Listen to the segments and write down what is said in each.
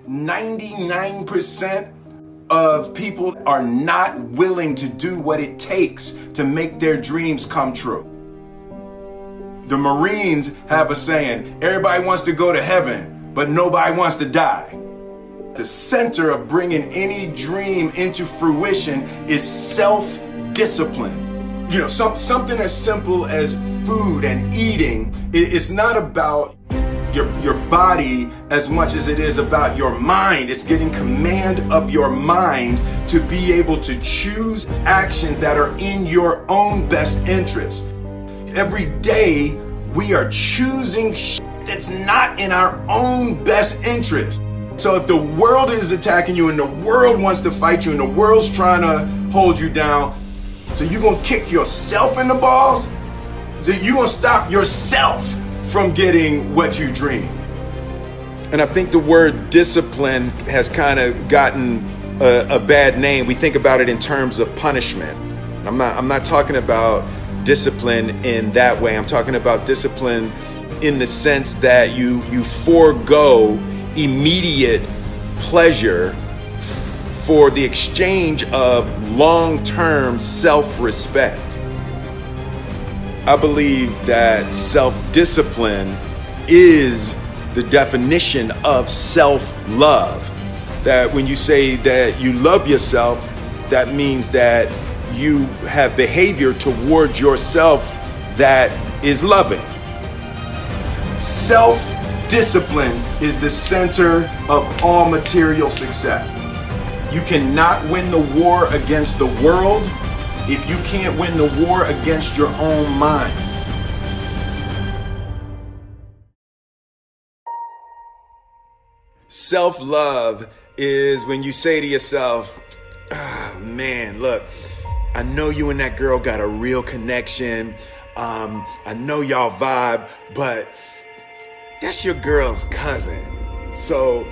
99% of people are not willing to do what it takes to make their dreams come true. The Marines have a saying, everybody wants to go to heaven, but nobody wants to die. The center of bringing any dream into fruition is self-discipline. You know, something as simple as food and eating. It's not about your body as much as it is about your mind. It's getting command of your mind to be able to choose actions that are in your own best interest. Every day we are choosing that's not in our own best interest. So if the world is attacking you and the world wants to fight you and the world's trying to hold you down, so you're gonna kick yourself in the balls? So you're gonna stop yourself from getting what you dream. And I think the word discipline has kind of gotten a bad name. We think about it in terms of punishment. I'm not talking about discipline in that way. I'm talking about discipline in the sense that you forego immediate pleasure for the exchange of long-term self-respect. I believe that self-discipline is the definition of self-love. That when you say that you love yourself, that means that you have behavior towards yourself that is loving. Self-discipline is the center of all material success. You cannot win the war against the world if you can't win the war against your own mind. Self-love is when you say to yourself, oh man, look, I know you and that girl got a real connection. I know y'all vibe, but that's your girl's cousin. So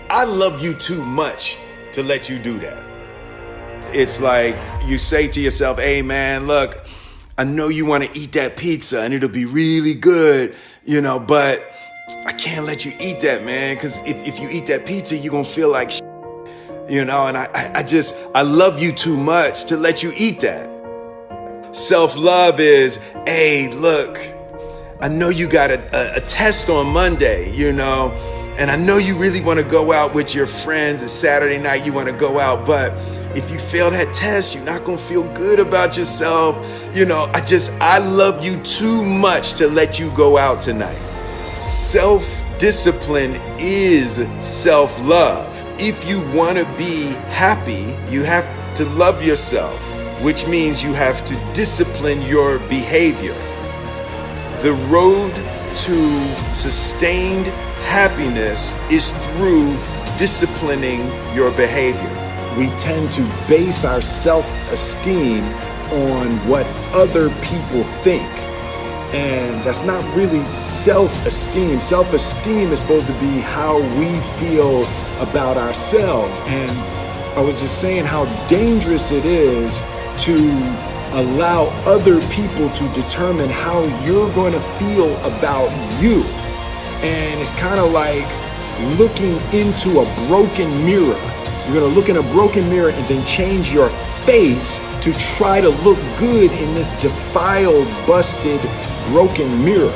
I love you too much to let you do that. It's like you say to yourself, hey man, look, I know you want to eat that pizza and it'll be really good, but I can't let you eat that, man, because if you eat that pizza, you're going to feel like shit, and I love you too much to let you eat that. Self-love is, hey, look, I know you got a test on Monday, and I know you really want to go out with your friends. It's Saturday night, you want to go out, but if you fail that test, you're not going to feel good about yourself. I love you too much to let you go out tonight. Self-discipline is self-love. If you want to be happy, you have to love yourself, which means you have to discipline your behavior. The road to sustained happiness is through disciplining your behavior. We tend to base our self-esteem on what other people think. And that's not really self-esteem. Self-esteem is supposed to be how we feel about ourselves. And I was just saying how dangerous it is to allow other people to determine how you're going to feel about you. And it's kind of like looking into a broken mirror. You're going to look in a broken mirror and then change your face to try to look good in this defiled, busted, broken mirror.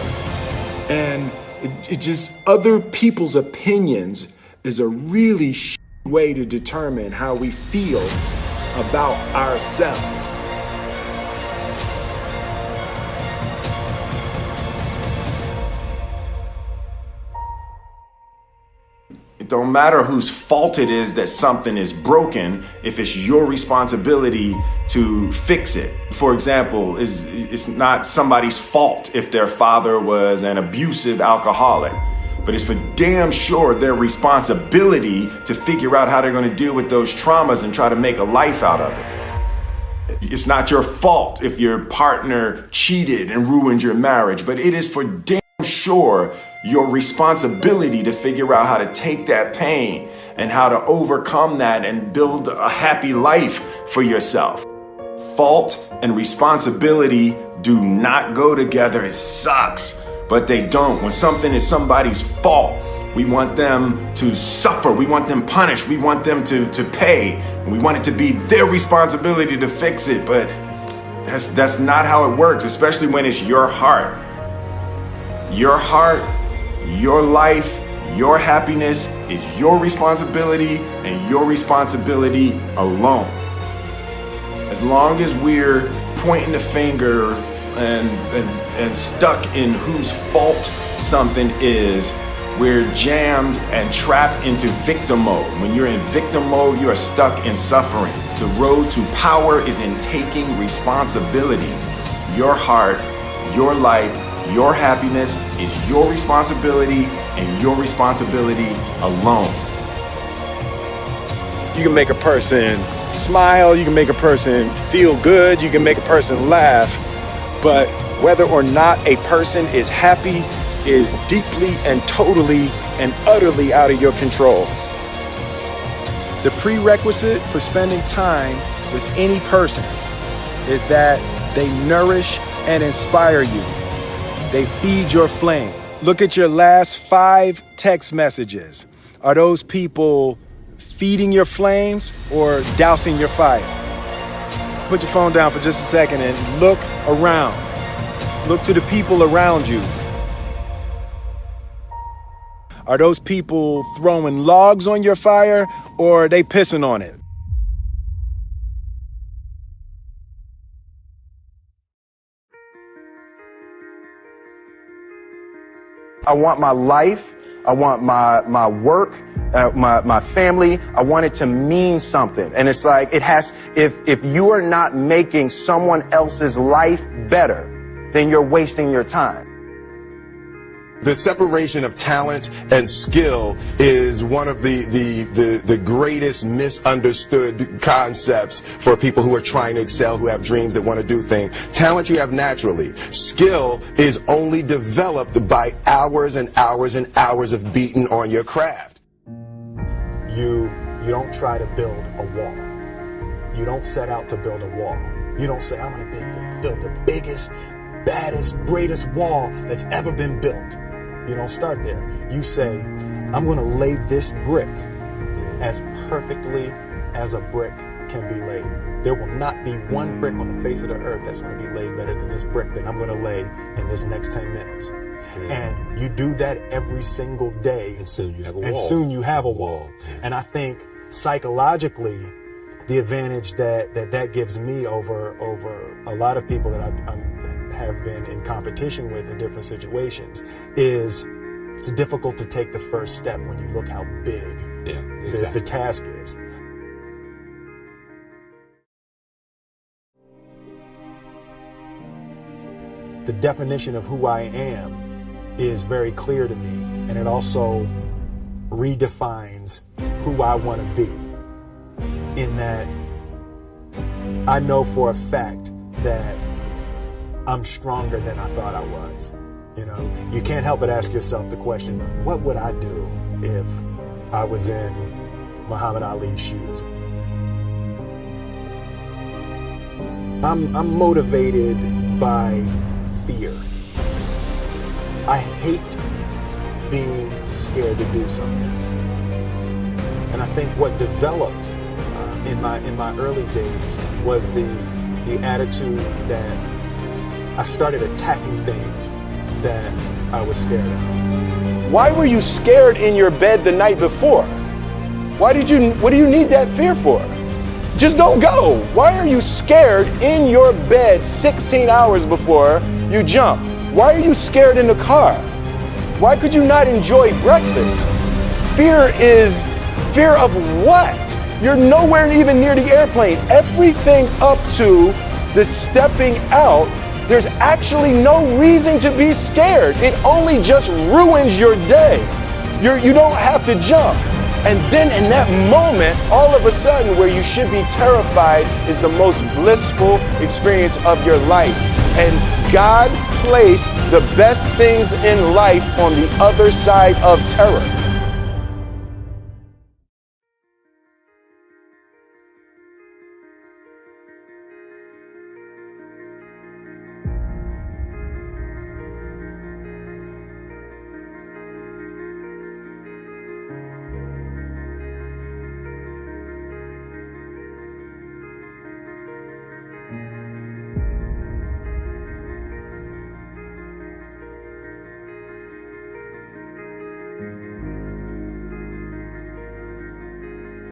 And it just, other people's opinions is a really way to determine how we feel about ourselves. It don't matter whose fault it is that something is broken if it's your responsibility to fix it. For example, it's not somebody's fault if their father was an abusive alcoholic, but it's for damn sure their responsibility to figure out how they're going to deal with those traumas and try to make a life out of it. It's not your fault if your partner cheated and ruined your marriage, but it is for damn sure your responsibility to figure out how to take that pain and how to overcome that and build a happy life for yourself. Fault and responsibility do not go together. It sucks, but they don't. When something is somebody's fault, We want them to suffer. We want them punished. We want them to pay. And we want it to be their responsibility to fix it. But that's not how it works, especially when it's your heart. Your heart, your life, your happiness is your responsibility and your responsibility alone. As long as we're pointing the finger and stuck in whose fault something is, we're jammed and trapped into victim mode. When you're in victim mode, you are stuck in suffering. The road to power is in taking responsibility. Your heart, your life, your happiness is your responsibility and your responsibility alone. You can make a person smile, you can make a person feel good, you can make a person laugh, but whether or not a person is happy is deeply and totally and utterly out of your control. The prerequisite for spending time with any person is that they nourish and inspire you. They feed your flame. Look at your last 5 text messages. Are those people feeding your flames or dousing your fire? Put your phone down for just a second and look around. Look to the people around you. Are those people throwing logs on your fire or are they pissing on it? I want my life, I want my work, my family, I want it to mean something. And it's like, if you are not making someone else's life better, then you're wasting your time. The separation of talent and skill is one of the greatest misunderstood concepts for people who are trying to excel, who have dreams, that want to do things. Talent you have naturally. Skill is only developed by hours and hours and hours of beating on your craft. You don't try to build a wall. You don't set out to build a wall. You don't say, I'm going to build the biggest, baddest, greatest wall that's ever been built. You don't start there. You say, I'm going to lay this brick as perfectly as a brick can be laid. There will not be one brick on the face of the earth that's going to be laid better than this brick that I'm going to lay in this next 10 minutes. And you do that every single day. And soon you have a wall. And soon you have a wall. And I think psychologically, the advantage that gives me over a lot of people that I have been in competition with in different situations is it's difficult to take the first step when you look how big the task is. The definition of who I am is very clear to me, and it also redefines who I want to be, in that I know for a fact that I'm stronger than I thought I was. You know, you can't help but ask yourself the question, what would I do if I was in Muhammad Ali's shoes? I'm motivated by fear. I hate being scared to do something. And I think what developed in my early days was the attitude that I started attacking things that I was scared of. Why were you scared in your bed the night before? What do you need that fear for? Just don't go. Why are you scared in your bed 16 hours before you jump? Why are you scared in the car? Why could you not enjoy breakfast? Fear is fear of what? You're nowhere even near the airplane. Everything up to the stepping out, there's actually no reason to be scared. It only just ruins your day. You don't have to jump. And then in that moment, all of a sudden, where you should be terrified is the most blissful experience of your life. And God placed the best things in life on the other side of terror.